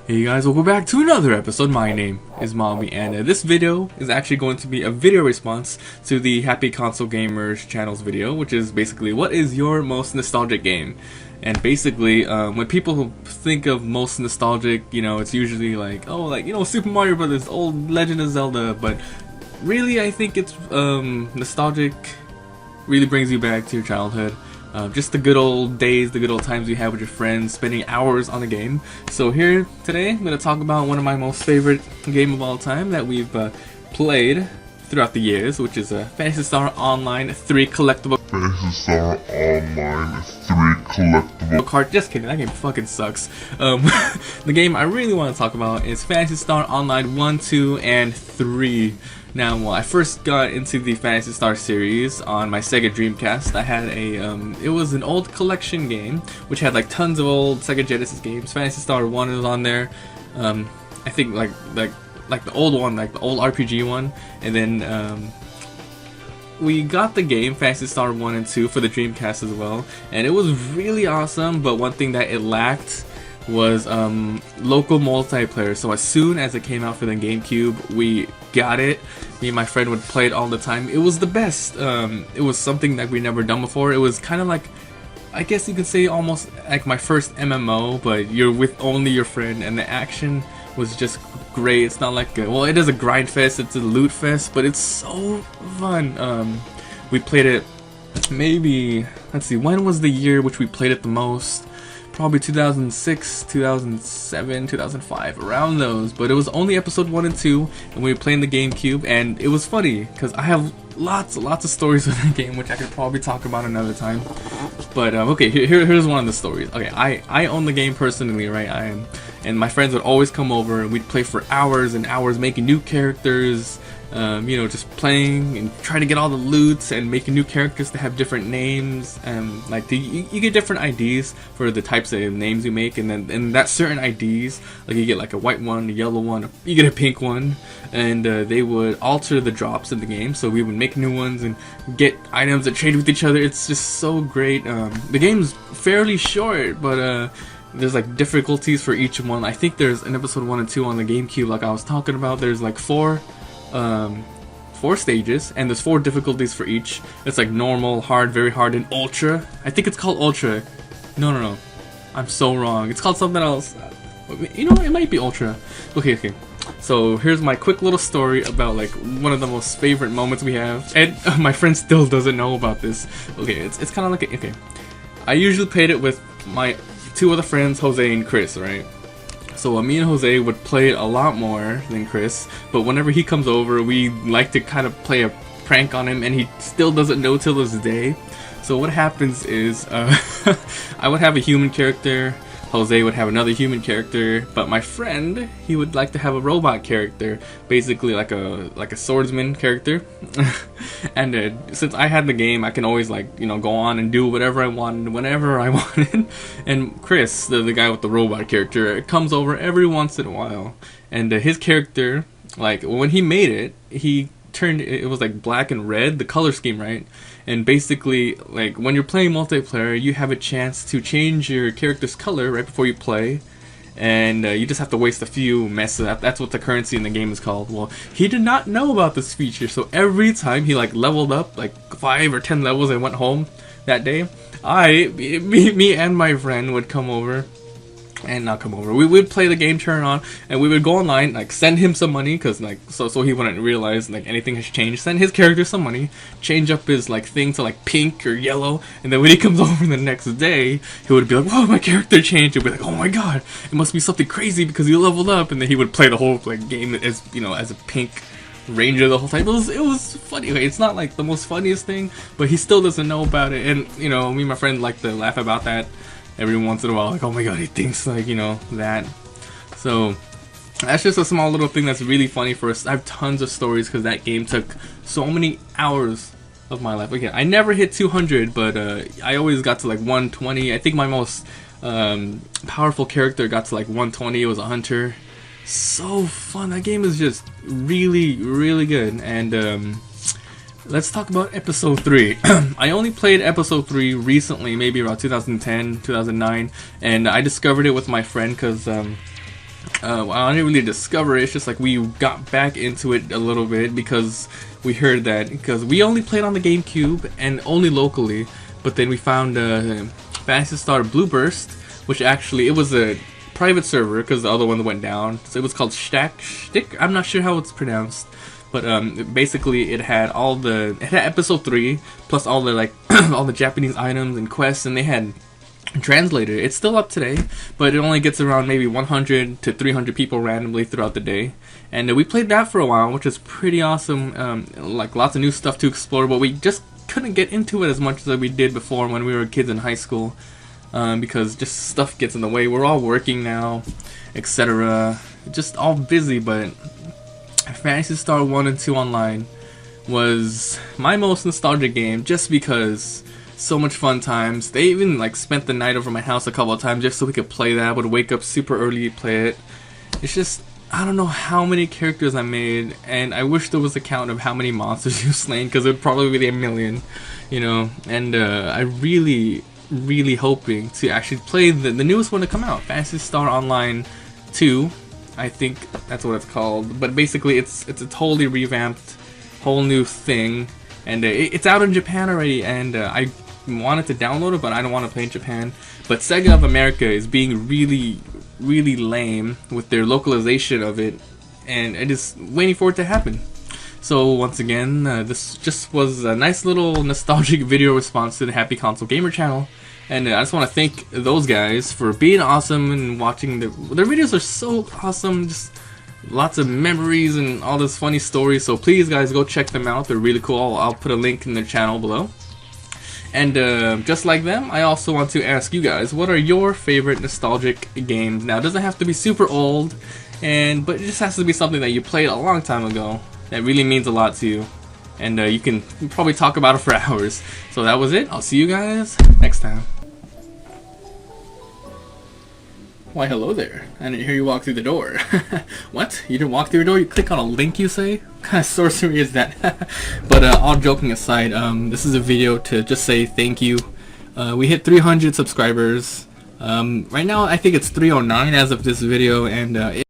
Hey guys, welcome back to another episode. My name is Mabi, and this video is actually going to be a video response to the HappyConsoleGamer's channel's video, which is basically, what is your most nostalgic game? And basically, when people think of most nostalgic, it's usually like, oh, like, Super Mario Brothers, old Legend of Zelda, but really I think it's, nostalgic really brings you back to your childhood. Just the good old days, the good old times you had with your friends, spending hours on a game. So here today, I'm going to talk about one of my most favorite game of all time that we've played throughout the years, which is Phantasy Star Online 3 collectible. Card. Just kidding, that game fucking sucks. The game I really want to talk about is Phantasy Star Online 1, 2, and 3. Now, when I first got into the Phantasy Star series on my Sega Dreamcast, I had it was an old collection game, which had like tons of old Sega Genesis games. Phantasy Star 1 was on there, I think like the old one, like the old RPG one, and then we got the game Phantasy Star 1 and 2 for the Dreamcast as well, and it was really awesome, but one thing that it lacked was local multiplayer. So as soon as it came out for the GameCube, we got it. Me and my friend would play it all the time. It was the best. It was something that we never done before. It was kind of like, I guess you could say almost like my first MMO, but you're with only your friend, and the action was just great. It's not like well, it is a grind fest, it's a loot fest, but it's so fun. We played it maybe, let's see, when was the year which we played it the most? Probably 2006, 2007, 2005, around those. But it was only episode 1 and 2, and we were playing the GameCube, and it was funny because I have lots of stories with that game, which I could probably talk about another time. But okay, here's one of the stories. Okay, I own the game personally, right? And my friends would always come over, and we'd play for hours and hours, making new characters. Just playing and trying to get all the loots and making new characters to have different names, and like you get different IDs for the types of names you make, and then that certain IDs, like you get like a white one, a yellow one, you get a pink one, and they would alter the drops in the game, so we would make new ones and get items that trade with each other. It's just so great. The game's fairly short, but there's like difficulties for each one. I think there's in episode 1 and 2 on the GameCube, like I was talking about, there's like four stages, and there's 4 difficulties for each. It's like normal, hard, very hard, and ultra. I think it's called ultra. No, I'm so wrong. It's called something else. It might be ultra. Okay. So here's my quick little story about like one of the most favorite moments we have, and my friend still doesn't know about this. Okay, it's kind of like okay. I usually played it with my 2 other friends, Jose and Chris, right? So me and Jose would play it a lot more than Chris, but whenever he comes over, we like to kind of play a prank on him, and he still doesn't know till this day. So what happens is, I would have a human character, Jose would have another human character, but my friend, he would like to have a robot character, basically like a swordsman character. And since I had the game, I can always like go on and do whatever I wanted whenever I wanted. And Chris, the guy with the robot character, comes over every once in a while, and his character, like when he made it, he turned it was like black and red, the color scheme, right? And basically, like when you're playing multiplayer, you have a chance to change your character's color right before you play, and you just have to waste a few messes. That's what the currency in the game is called. Well, he did not know about this feature, so every time he like leveled up like 5 or 10 levels and went home that day, me and my friend would come over. And not come over. We would play the game, turn on, and we would go online, like send him some money, cause like so he wouldn't realize like anything has changed. Send his character some money, change up his like thing to like pink or yellow, and then when he comes over the next day, he would be like, "Whoa, my character changed." He'd be like, "Oh my god, it must be something crazy because you leveled up." And then he would play the whole like game as as a pink ranger the whole time. It was funny. Okay, it's not like the most funniest thing, but he still doesn't know about it, and me and my friend like to laugh about that every once in a while, like, oh my god, he thinks like that. So that's just a small little thing that's really funny for us. I have tons of stories because that game took so many hours of my life. Again, I never hit 200, but I always got to like 120. I think my most powerful character got to like 120. It was a hunter. So fun. That game is just really good. And let's talk about episode 3. I only played episode 3 recently, maybe around 2010, 2009, and I discovered it with my friend because Well, I didn't really discover it. It's just like we got back into it a little bit because we heard that, because we only played on the GameCube and only locally, but then we found Phantasy Star Blue Burst, which actually, it was a private server because the other one went down, so it was called Shtick. I'm not sure how it's pronounced, but basically it had it had episode 3 plus all the like all the Japanese items and quests, and they had translated. It's still up today, but it only gets around maybe 100 to 300 people randomly throughout the day. And we played that for a while, which is pretty awesome. Like lots of new stuff to explore, but we just couldn't get into it as much as we did before when we were kids in high school, because just stuff gets in the way. We're all working now, etc. Just all busy. But Phantasy Star 1 and 2 Online was my most nostalgic game, just because so much fun times. They even like spent the night over my house a couple of times just so we could play that. I would wake up super early to play it. It's just, I don't know how many characters I made, and I wish there was a count of how many monsters you've slain, because it would probably be a million, you know. And I really hoping to actually play the newest one to come out, Phantasy Star Online 2, I think that's what it's called. But basically it's a totally revamped, whole new thing, and it's out in Japan already, and I wanted to download it, but I don't want to play in Japan. But SEGA of America is being really lame with their localization of it, and it is waiting for it to happen. So once again, this just was a nice little nostalgic video response to the Happy Console Gamer channel, and I just want to thank those guys for being awesome and watching their videos are so awesome, just lots of memories and all this funny stories. So please guys, go check them out, they're really cool. I'll put a link in their channel below. And just like them, I also want to ask you guys, what are your favorite nostalgic games? Now, it doesn't have to be super old, but it just has to be something that you played a long time ago that really means a lot to you. And you can probably talk about it for hours. So that was it. I'll see you guys next time. Why, hello there. I didn't hear you walk through the door. What? You didn't walk through the door? You click on a link, you say? What kind of sorcery is that? But all joking aside, this is a video to just say thank you. We hit 300 subscribers. Right now, I think it's 309 as of this video, and